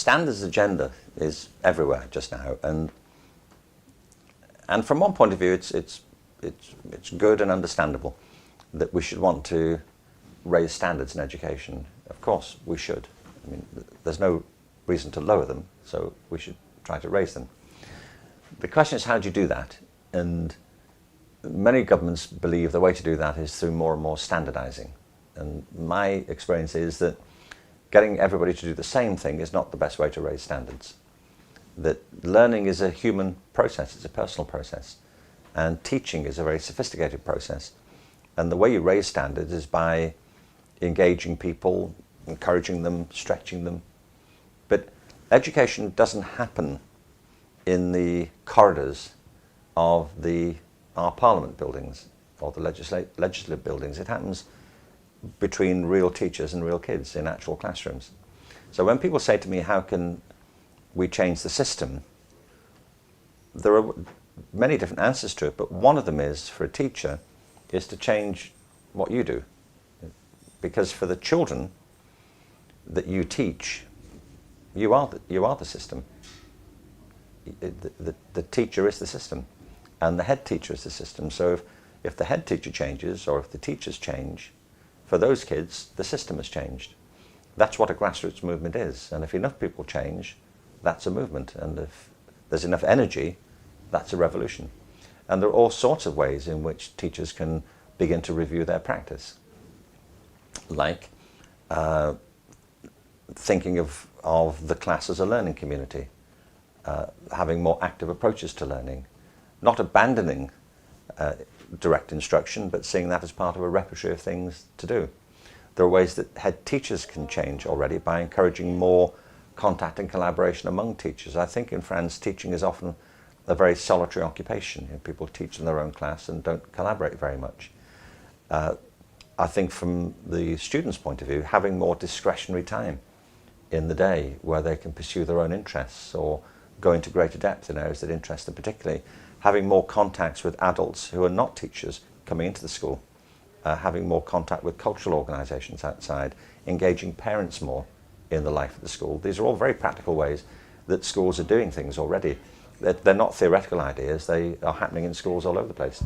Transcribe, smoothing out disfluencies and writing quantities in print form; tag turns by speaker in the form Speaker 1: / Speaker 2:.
Speaker 1: standards agenda is everywhere just now, and from one point of view, it's good and understandable that we should want to raise standards in education. Of course, we should. I mean, there's no reason to lower them, so we should try to raise them. The question is, how do you do that? And many governments believe the way to do that is through more and more standardizing. And my experience is that getting everybody to do the same thing is not the best way to raise standards. That learning is a human process, it's a personal process, and teaching is a very sophisticated process. And the way you raise standards is by engaging people, encouraging them, stretching them. But education doesn't happen in the corridors of our parliament buildings or the legislative buildings. It happens between real teachers and real kids in actual classrooms. So when people say to me, how can we change the system, there are many different answers to it, but one of them is, for a teacher, is to change what you do. Because for the children that you teach, you are the system. The teacher is the system, and the head teacher is the system. So if the head teacher changes, or if the teachers change, for those kids, the system has changed. That's what a grassroots movement is. And if enough people change, that's a movement. And if there's enough energy, that's a revolution. And there are all sorts of ways in which teachers can begin to review their practice. Like thinking of the class as a learning community, having more active approaches to learning, not abandoning direct instruction, but seeing that as part of a repertoire of things to do. There are ways that head teachers can change already by encouraging more contact and collaboration among teachers. I think in France, teaching is often a very solitary occupation. You know, people teach in their own class and don't collaborate very much. I think from the students' point of view, having more discretionary time in the day where they can pursue their own interests or go into greater depth in areas that interest them particularly, having more contacts with adults who are not teachers coming into the school, having more contact with cultural organisations outside, engaging parents more in the life of the school. These are all very practical ways that schools are doing things already. They're not theoretical ideas, they are happening in schools all over the place.